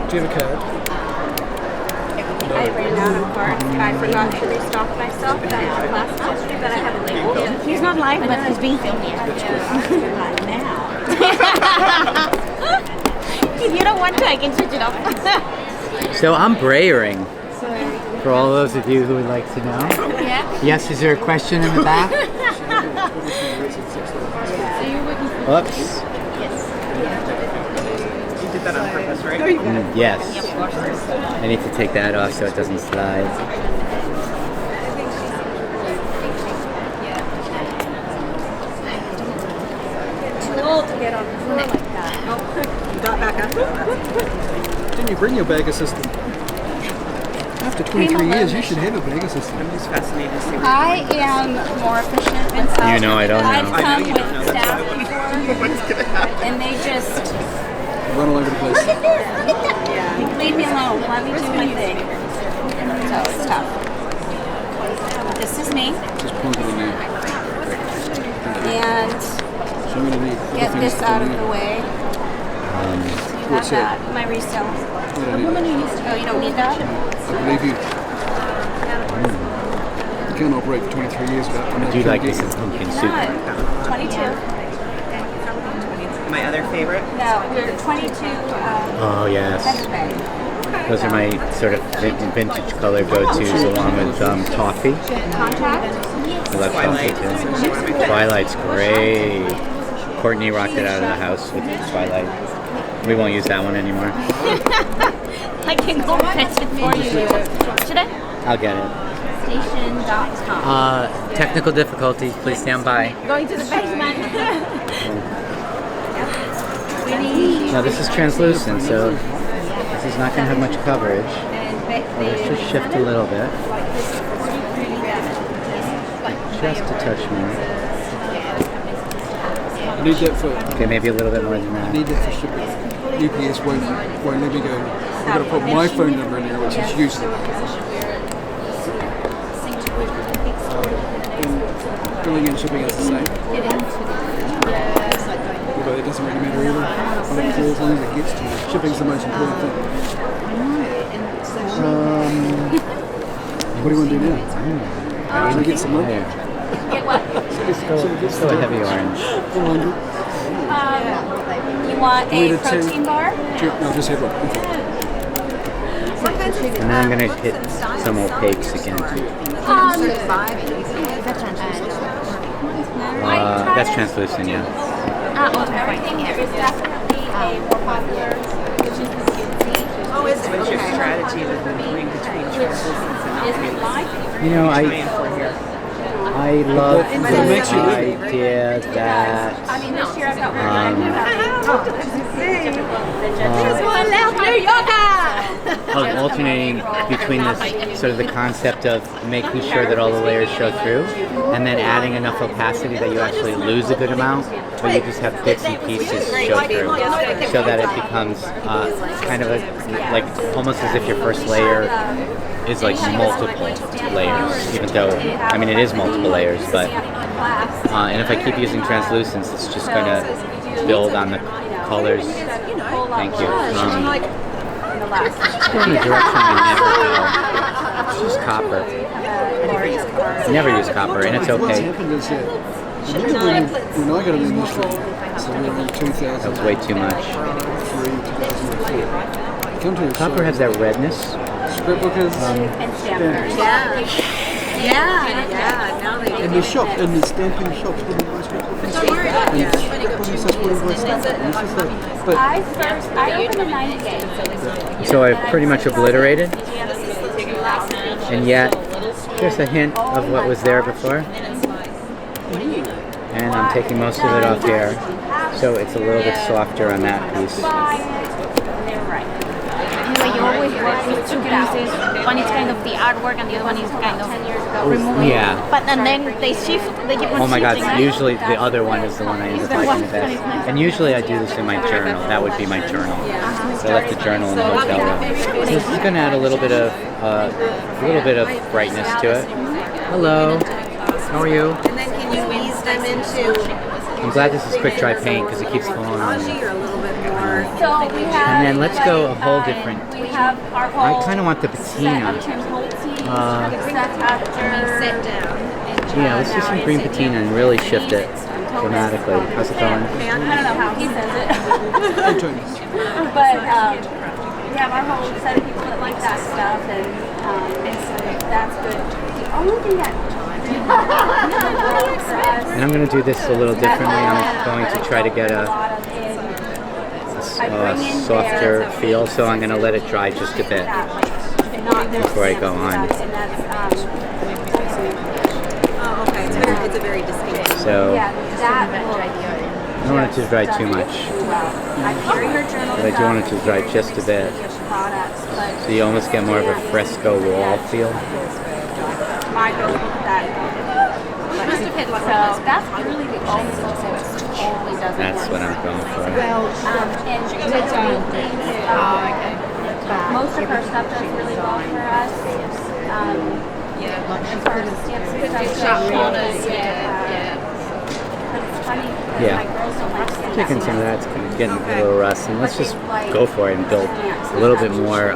Do you have a card? I ran out of cards. I forgot to restock myself. That's last history, but I have a label. He's not live, but he's being filmed. If you don't want to, I can switch it off. So I'm brayering. For all those of you who would like to know. Yeah. Yes, is there a question in the back? Oops. You did that on purpose, right? Yes. I need to take that off so it doesn't slide. Too old to get on the floor like that. You got back up? Didn't you bring your bag assistant? After 23 years, you should have a bag assistant. I'm just fascinated to see where I am more efficient than some. You know I don't know. I've I know come you don't know, with that's staff why. before, what's going to happen. and they just Run all over the place. leave me alone. Let me do my thing. So it's tough. This is me, Just plunk it in there. and So I'm going to need get other this things out to of do. the way. You have What's that? that, my resale. I don't need it. Oh, you don't need that? I believe you. You can't operate for 23 years without. I do like this in pumpkin soup. Yeah, 22. My other favorite? No, we're 22. Oh yes. February. Those are my sort of vintage color go-tos along with toffee. Contact. I love toffee too. Twilight's great. Courtney rocked it out of the house with Twilight. We won't use that one anymore. I can go fetch it for you. Should I? I'll get it. Station.com. Technical difficulties, please stand by. Going to the basement. Now this is translucent, so this is not going to have much coverage. Let's just shift a little bit. Just a touch more. I need that for. Okay, maybe a little bit more than I that. need that for shipping. UPS won't let me go. I've got to put my phone number in there, which is useless. Billing and shipping is the same. Although it doesn't really matter either. I don't care as long as it gets to you. Shipping's the most important thing. What do you want to do now? Should we get some milk? There. Get what? Let's go a heavy orange. 400. You want a Need a two. protein bar? No, just have one. And then I'm going to hit some opaques again. That's translucent, yeah. Everything there is definitely a more popular, which is the skin. Oh, is it? What's your strategy with moving between translucents and opaques? You know, Trying for here. I love But it the makes you- idea that I mean, this year I've got of alternating between this sort of the concept of making sure that all the layers show through, and then adding enough opacity that you actually lose a good amount, but you just have bits and pieces show through, so that it becomes kind of like almost as if your first layer is like multiple layers, even though I mean it is multiple layers, but and if I keep using translucents, it's just going to build on the colors. Thank you. Just go in a direction I never go. It's just copper. I never use copper, and it's What's okay. happened is that when I got an industry, so around 2003, That was way too much. 2004. Come to a Copper has that redness. scrapbookers and stampers. Yeah. Now they in the shop, in the stamping shops, wouldn't buy scrapbookers. And scrapbookers, that's what everybody says. And it's just like, but I opened a 90 So I've pretty much obliterated, and yet there's a hint of what was there before. And I'm taking most of it off here, so it's a little bit softer on that piece. Anyway, you always work with two pieces. One is kind of the artwork, and the other one is kind of removed. Yeah. But and then they shift. They keep on Oh my God, shifting, right? usually the other one is the one I end up liking the best. And usually I do this in my journal. That would be my journal. So I left the journal in the hotel room. So this is going to add a little bit of brightness to it. Hello. How are you? And then can you ease them into I'm glad this is quick dry paint because it keeps falling on me. or a little bit more. So we have. And then let's go a whole different. We have our I whole. kind of want the patina. Seth Apter. Sit down. Yeah, let's do some green patina and really shift it dramatically. How's it going? I don't know how he says it. Hey, Tony. But we have our whole set of people that like that stuff, and so that's good. The only thing that And I'm going to do this a little differently. I'm going to try to get a softer feel, so I'm going to let it dry just a bit before I go on. Oh, okay. It's a very distinct. So yeah, that I don't want it to dry too much, but I do want it to dry just a bit. So you almost get more of a fresco wall feel. So that's really the only thing that totally doesn't That's work. what I'm going for. And most of her stuff does really well for us. As far as but it's funny because Yeah. my girls don't like stand-up. Taking some of that, it's kind of getting a little rust, and let's just go for it and build a little bit more,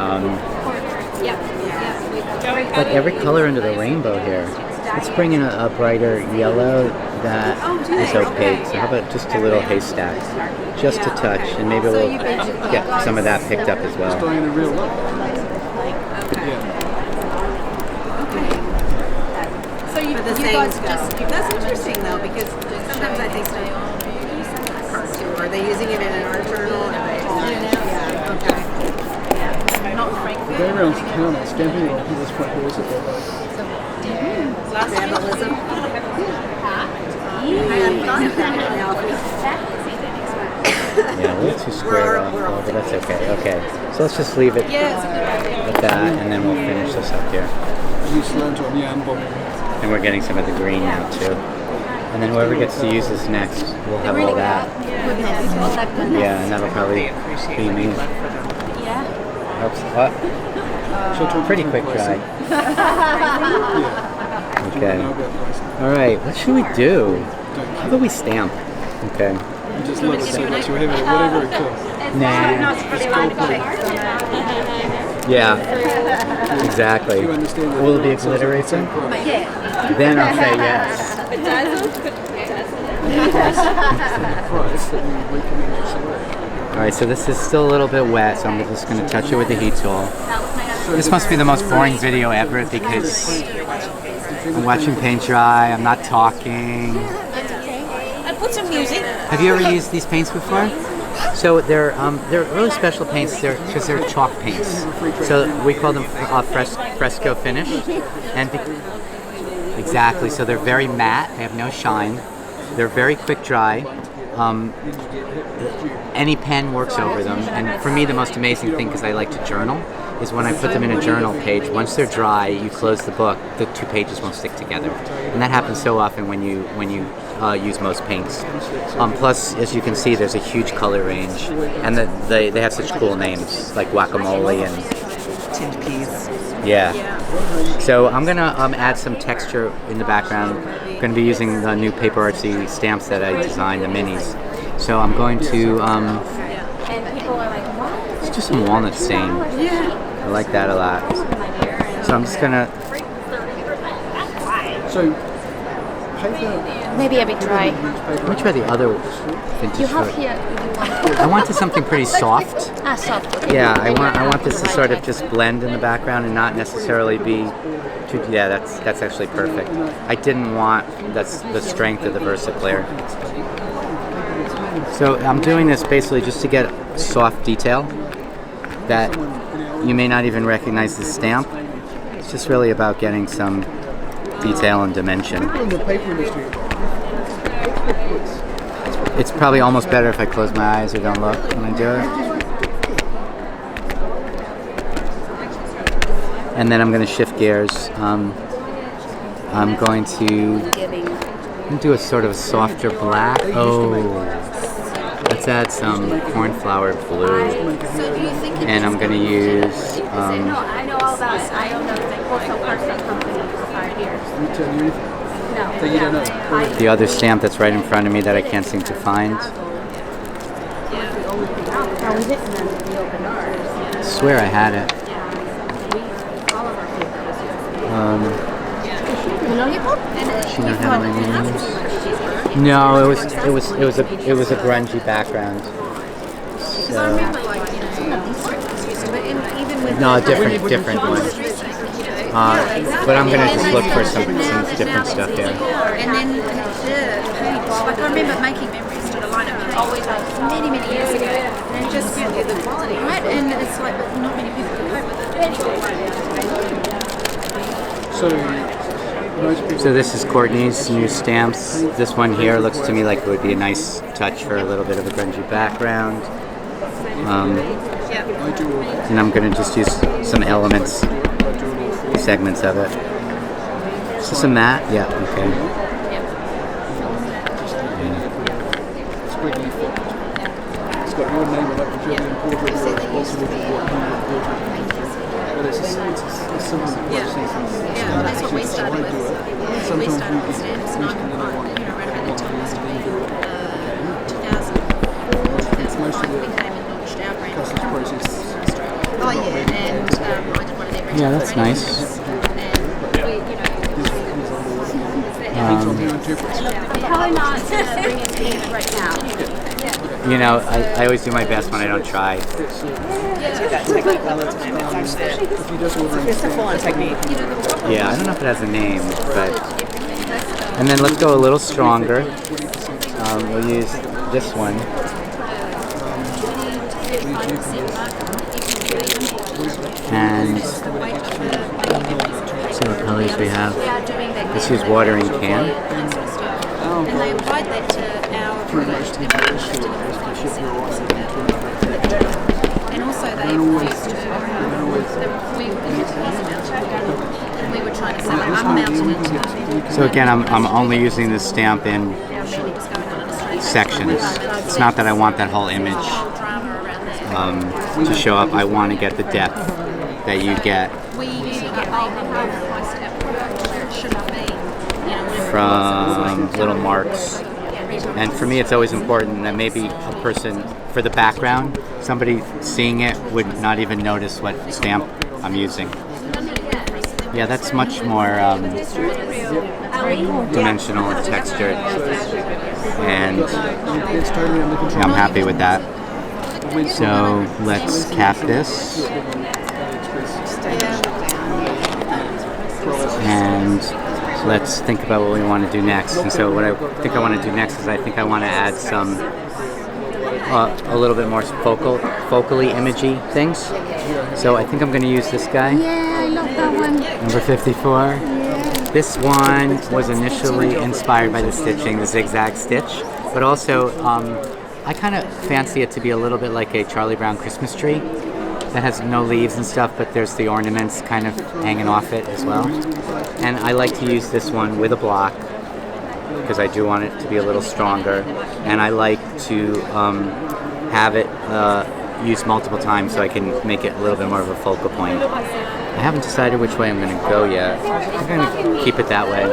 like every color under the rainbow here. Let's bring in a brighter yellow that is opaque. So how about just a little haystack, just a touch, and maybe we'll get some of that picked up as well. Starting in a real look. Yeah. So you guys just that's interesting though, because sometimes I think art too. Are they using it in an art journal? Yeah. Okay. The guy around the counter stamping on people's front doors at that like. Vandalism. Yeah, a little too square off, but that's okay. Okay, so let's just leave it at that, and then we'll finish this up here. And we're getting some of the green now too. And then whoever gets to use this next will have all that. Yeah, and that'll probably be me. Helps a lot. Pretty quick dry. Okay. All right. What should we do? How about we stamp? Okay. You just let it sit next to whatever it costs. Nah. Yeah. Exactly. You understand that Will it be a it's also glitter the same racing? price. Then I'll say yes. Price that you recommend to select. All right. So this is still a little bit wet, so I'm just going to touch it with the heat tool. This must be the most boring video ever because I'm watching paint dry. I'm not talking. I put some music. Have you ever used these paints before? So they're really special paints because they're chalk paints. So we call them fresco finish, and exactly. So they're very matte. They have no shine. They're very quick dry. Any pen works over them. And for me, the most amazing thing, because I like to journal, is when I put them in a journal page. Once they're dry, you close the book. The two pages won't stick together, and that happens so often when you use most paints. Plus, as you can see, there's a huge color range, and they have such cool names like guacamole and Tinned peas. yeah. So I'm gonna add some texture in the background. I'm gonna be using the new PaperArtsy stamps that I designed, the minis. So I'm going to let's do some walnut stain. I like that a lot. So I'm just gonna. So, paper. Maybe a bit dry. Let me try the other vintage. You have photo. here. I wanted something pretty soft. Soft. Okay. Yeah, I want this to sort of just blend in the background and not necessarily be too. Yeah, that's actually perfect. I didn't want that's the strength of the VersaClear. So I'm doing this basically just to get soft detail that you may not even recognize the stamp. It's just really about getting some detail and dimension. In the paper industry, It's probably almost better if I close my eyes or don't look when I do it. And then I'm going to shift gears. I'm going to do a sort of a softer black. Oh, let's add some cornflower blue. And I'm going to use. I know all about it. I own the wholesale parts company for 5 years. let me tell you anything. So you don't know. The other stamp that's right in front of me that I can't seem to find. I swear I had it. She knows how my names. No, it was a grungy background. So, no, different one. But I'm gonna just look for some different stuff here. And then like I remember making memories to the lineup many years ago, and just the quality, right? And it's like not many people can cope with it. So this is Courtney's new stamps. This one here looks to me like it would be a nice touch for a little bit of a grungy background. And I'm going to just use some elements, segments of it. Is this a matte? Yeah, okay. It's got your name on it, which really important. Also with but it's a similar process. Yeah, that's what we started with. We started with stamps around the time I started 2005 we came and launched our brand process. Oh yeah, and I did one of their Yeah, that's nice. Probably not bring it to you right now. You know, I always do my best when I don't try. That technique all the time. It's actually it's a full-on technique. Yeah, I don't know if it has a name, but... And then let's go a little stronger. We'll use this one. And see what colors we have. Let's use watering can. And they applied that to our product and also they used to we were trying to say I'm mounted it. So again, I'm only using this stamp in sections. It's not that I want that whole image to show up. I want to get the depth that you get from little marks. And for me, it's always important that maybe a person, for the background, somebody seeing it would not even notice what stamp I'm using. Yeah, that's much more dimensional and textured, and I'm happy with that. So let's cap this, and let's think about what we want to do next. And so what I think I want to do next is I think I want to add some a little bit more focally imagey things. So I think I'm going to use this guy. Yeah, I love that one. Number 54. Yeah. This one was initially inspired by the stitching, the zigzag stitch, but also I kind of fancy it to be a little bit like a Charlie Brown Christmas tree that has no leaves and stuff, but there's the ornaments kind of hanging off it as well. And I like to use this one with a block because I do want it to be a little stronger, and I like to have it used multiple times so I can make it a little bit more of a focal point. I haven't decided which way I'm going to go yet. I'm going to keep it that way.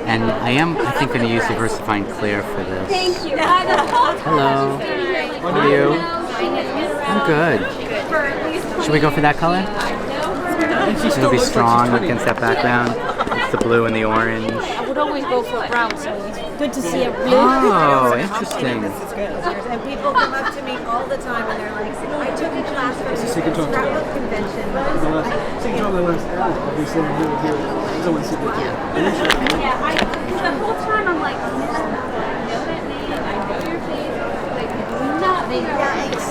And I think, going to use Diversifying Clear for this. Thank you. Hello. How are you? I'm good. Should we go for that color? It'll be strong against that background. It's the blue and the orange. I would always go for brown, so it's good to see a blue. Oh, interesting. And people come up to me all the time and they're like, I took a class from the scrapbook convention. The whole time I'm like, I know that name, I know your face, like, not being nice.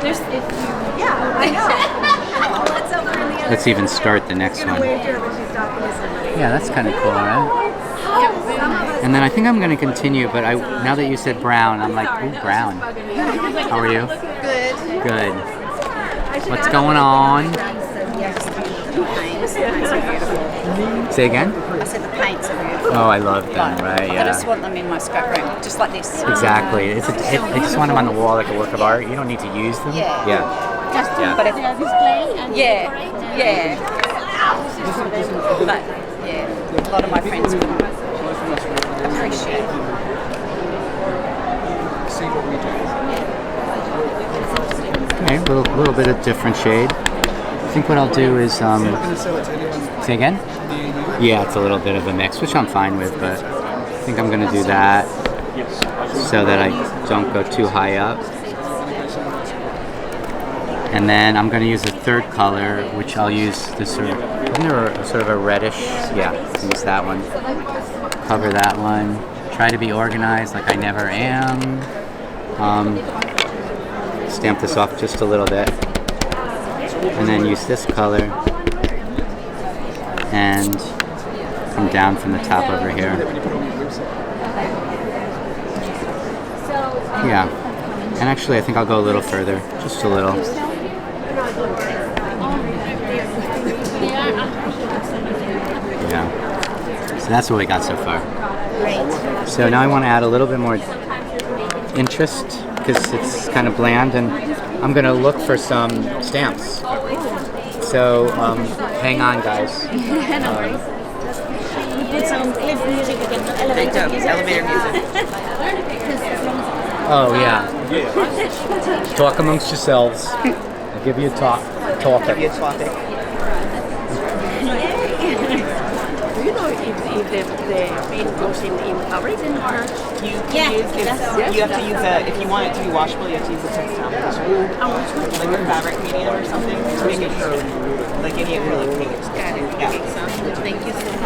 There's if you. Yeah, I know. Let's over in the other. Let's even start the next one. Yeah, that's kind of cool, right? And then I think I'm going to continue, but now that you said brown, I'm like, ooh, brown. How are you? Good. Good. What's going on? Say again? I said the paints are beautiful. Oh, I love them, right? I Yeah. just want them in my scrapbook, just like this. Exactly. I just want them on the wall like a work of art. You don't need to use them. Yeah. Yeah. But if, display and yeah. But, yeah. a lot of my friends would appreciate it. See what we do. Okay, a little bit of different shade. I think what I'll do is say again? Yeah, it's a little bit of a mix, which I'm fine with, but I think I'm gonna do that so that I don't go too high up. And then I'm gonna use a third color, which I'll use this sort of, isn't there a sort of a reddish? Yeah, use that one. Cover that one. Try to be organized like I never am. Stamp this off just a little bit. And then use this color and come down from the top over here. Yeah, and actually I think I'll go a little further, just a little. Yeah, so that's what we got so far. So now I want to add a little bit more interest because it's kind of bland, and I'm going to look for some stamps. So hang on, guys. Put some clip music again. Elevator music. Oh yeah. Talk amongst yourselves. I'll give you a talk. Give you a topic. Do you know if the paint goes in fabric or you can use this? You have to use if you want it to be washable, you have to use a textile. Like a fabric medium or something to make it like any acrylic paint. Yeah. Thank you so much.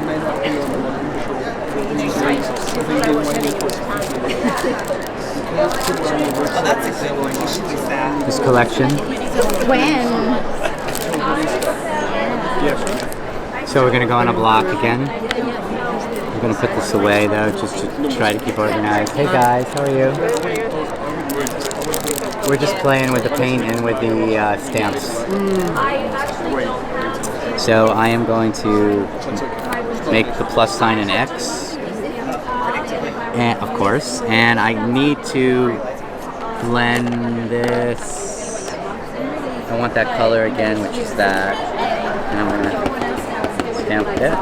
May not be on Oh, that's a good one. You should use that. This collection. So we're going to go on a block again. I'm going to put this away though, just to try to keep organized. Hey guys, how are you? We're just playing with the paint and with the stamps. So I am going to make the plus sign an X, and, of course, and I need to blend this. I want that color again, which is that, and I'm going to stamp it,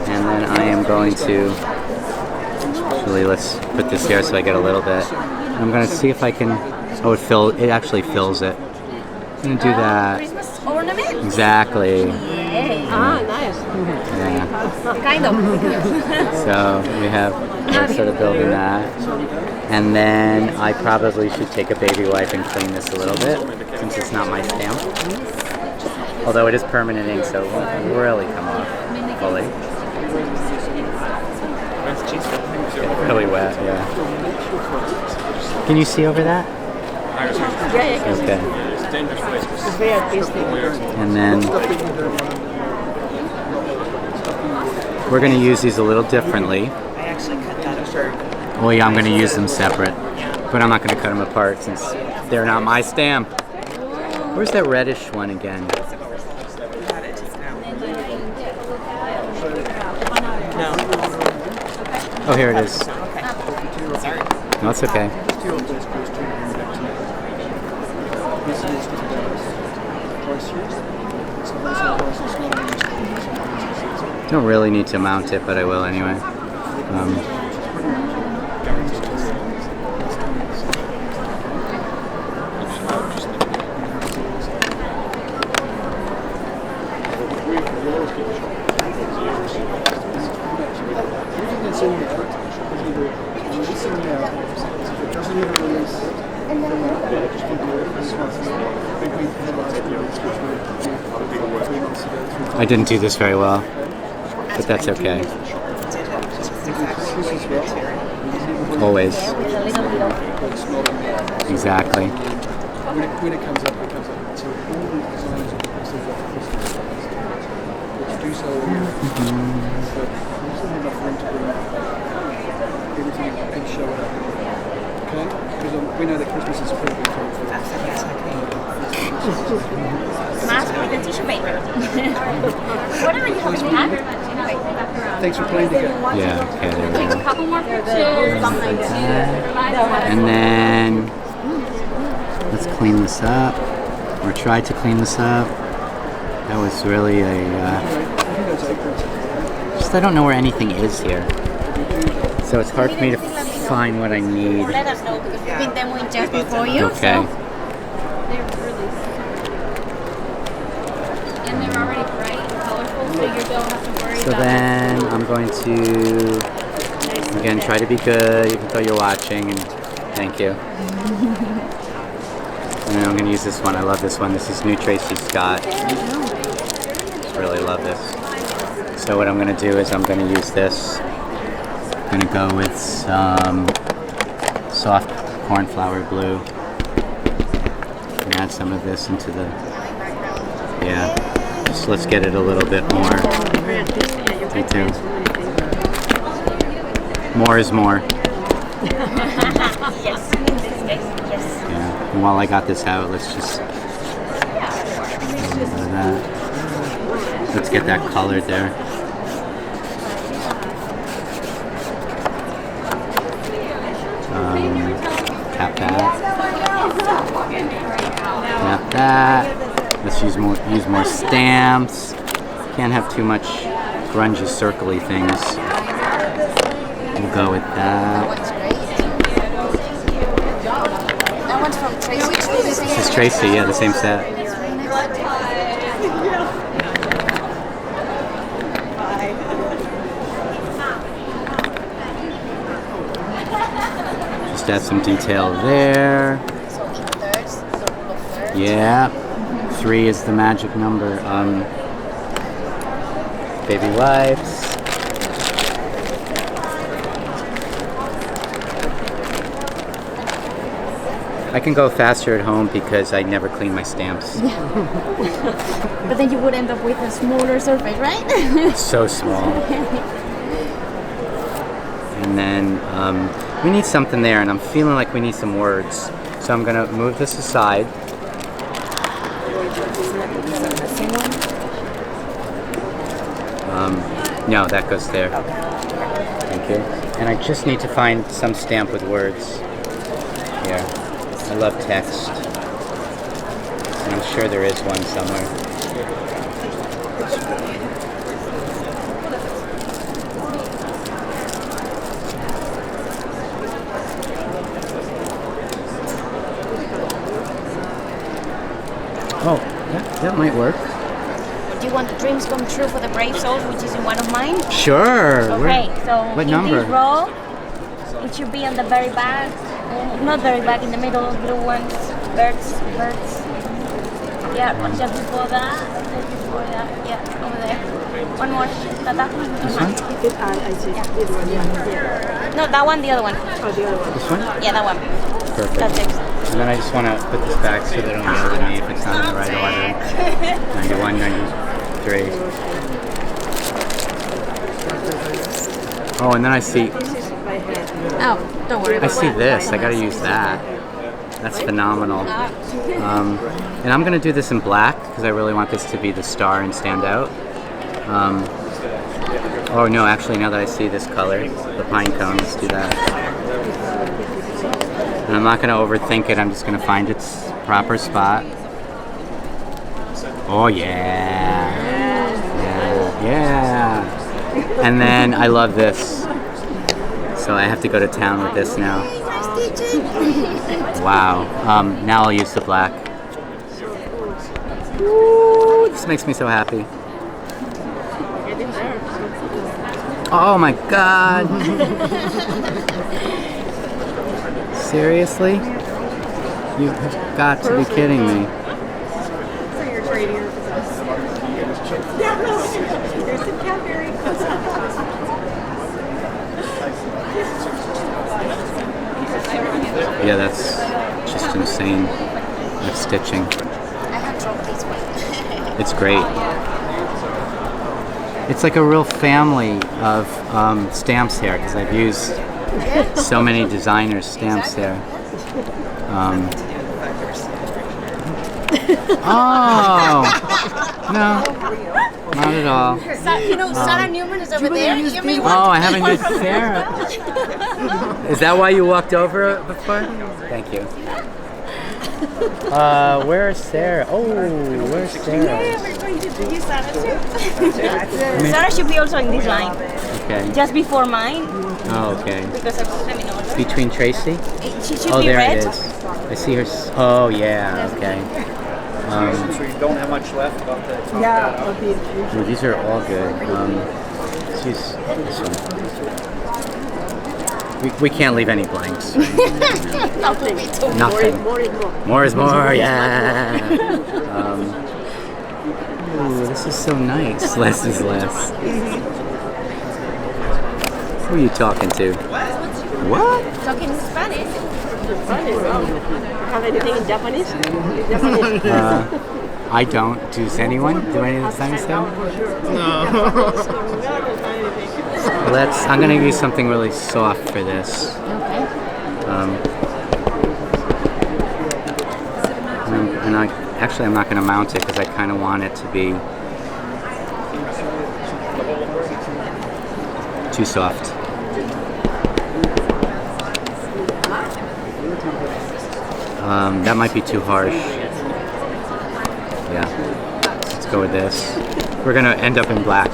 and then I am going to, actually let's put this here so I get a little bit. I'm going to see if I can, it actually fills it. I'm going to do that. Christmas ornament? Exactly. Ah, nice. Yeah. Kind of. So we're sort of building that. And then I probably should take a baby wipe and clean this a little bit, since it's not my stamp. Although it is permanent ink, so it won't really come off fully. It's really wet, yeah. Can you see over that? Yeah. Okay. And then we're going to use these a little differently. I actually cut that apart. Oh yeah, I'm going to use them separate. But I'm not going to cut them apart since they're not my stamp. Where's that reddish one again? No. Oh, here it is. Okay. Sorry. No, it's okay. Don't really need to mount it, but I will anyway. I didn't do this very well, but that's okay. Always. Exactly. When it comes up, it comes up. So all the designers which do so but also enough room to bring everything and show it up. Okay? Because we know that Christmas is pretty big time for Mask with the tissue paper. Whatever you have in hand. Thanks for playing together. Yeah, okay, there we go. A couple more pictures. And then let's clean this up, or try to clean this up. That was really a. Just I don't know where anything is here, so it's hard for me to find what I need. Let us know because we've been demoing just before you. Okay. So. And they're already bright and colorful, so you don't have to worry So about then I'm going to again try to be good, even though you're watching, and thank you. And then I'm going to use this one. I love this one. This is New Tracy Scott. Really love this. So what I'm going to do is I'm going to use this. I'm going to go with some soft cornflower blue. And add some of this into the, yeah. Just let's get it a little bit more. Me too. More is more. Yes. Yeah. And while I got this out, let's just do that. Let's get that colored there. Tap that. Tap that. Let's use more stamps. Can't have too much grungy, circly things. We'll go with that. That one's from Tracy. This is Tracy, yeah, the same set. Just add some detail there. Yeah, 3 is the magic number. Baby wipes. I can go faster at home because I never clean my stamps. But then you would end up with a smaller surface, right? It's so small. And then we need something there, and I'm feeling like we need some words. So I'm gonna move this aside. No, that goes there. Thank you. And I just need to find some stamp with words. Here. I love text. And I'm sure there is one somewhere. Oh, that might work. Do you want the dreams come true for the brave souls, which is in one of mine? Sure. Okay, so what in number? this row, it should be on the very back. Not very back, in the middle, blue ones, birds. Yeah, just before that, yeah, over there. One more, Tata. This one? No, that one, the other one. This one? Yeah, that one. Perfect. That's it. And then I just want to put this back so they don't yell at me if it's not in the right order. 91, 93. Oh, and then I see, Oh, don't worry I about see this. I gotta use that. That's phenomenal. And I'm gonna do this in black because I really want this to be the star and stand out. Oh no, actually now that I see this color, the pine cone, let's do that. And I'm not gonna overthink it, I'm just gonna find its proper spot. Oh yeah. Yeah. And then I love this. So I have to go to town with this now. Wow. Now I'll use the black. Ooh, this makes me so happy. Oh my god. Seriously? You have got to be kidding me. Yeah, that's just insane. That stitching. I have trouble this way. It's great. It's like a real family of stamps here because I've used so many designers' stamps there. Oh no, not at all. Sarah Newman is over there. You may want Oh, I haven't used Sarah. Is that why you walked over before? Thank you. Where's Sarah? Oh, where's Sarah? We're going to use that too. Sarah should be also in this line. Okay. Just before mine, Oh, okay. because I put them in order. Between Tracy? She should Oh, be there red. it is. I see her. Oh, yeah. Okay. So you don't have much left about the top Yeah, it'll be Well, these are all good. She's this one. We can't leave any blanks. Nothing. Nothing. More is more. Yeah. Ooh, this is so nice. Less is less. Who are you talking to? What? Talking in Spanish. have anything in Japanese? I don't. Does anyone? Do any of the Spanish stuff? I'm gonna use something really soft for this. Okay. And I'm not gonna mount it because I kind of want it to be too soft. That might be too harsh. Yeah. Let's go with this. We're gonna end up in black.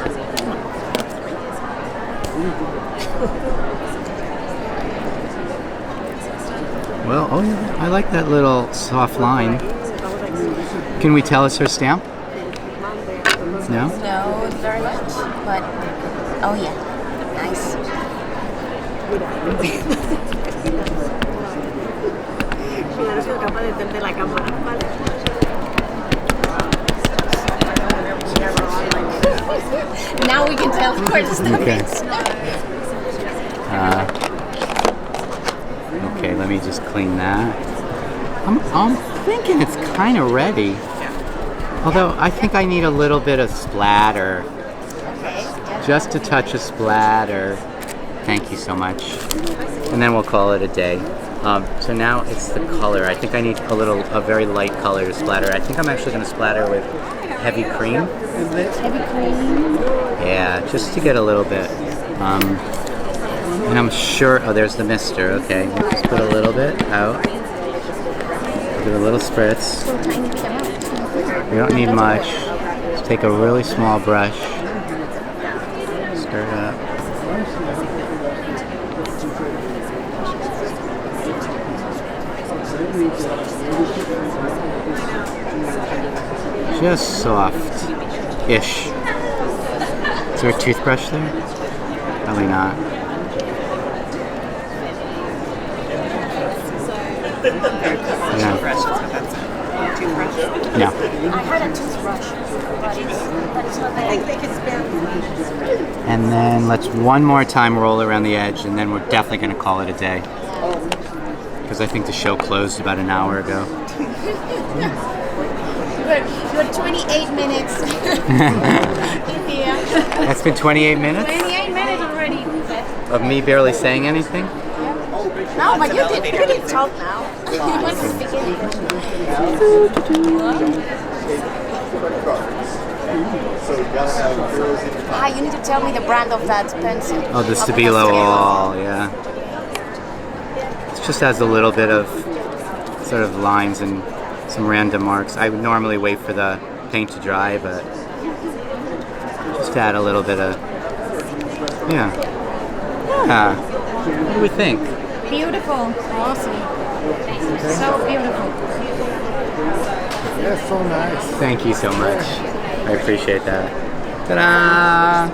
Well, oh yeah, I like that little soft line. Can we tell it's her stamp? No? No, very much. But, oh yeah, nice. Now we can tell where the stuff Okay. is. Okay, let me just clean that. I'm thinking it's kind of ready. Although I think I need a little bit of splatter. Just a touch of splatter. Thank you so much. And then we'll call it a day. So now it's the color. I think I need a very light color to splatter. I think I'm actually going to splatter with heavy cream. Heavy cream. Yeah, just to get a little bit. And I'm sure, oh, there's the mister. Okay, just put a little bit out. Do a little spritz. We don't need much. Just take a really small brush. Stir it up. Just soft-ish. Is there a toothbrush there? Probably not. Yeah. No. I had a toothbrush, but it's not there. And then let's one more time roll around the edge, and then we're definitely going to call it a day. Because I think the show closed about an hour ago. You're 28 minutes. That's been 28 minutes 28 minutes already. of me barely saying anything. No, but you did talk now. You went from the beginning. You need to tell me the brand of that pencil. Oh, the Stabilo All, yeah. It just has a little bit of sort of lines and some random marks. I would normally wait for the paint to dry, but just add a little bit of, yeah. What do we think? Beautiful. Awesome. So beautiful. Yeah, so nice. Thank you so much. I appreciate that. Ta-da!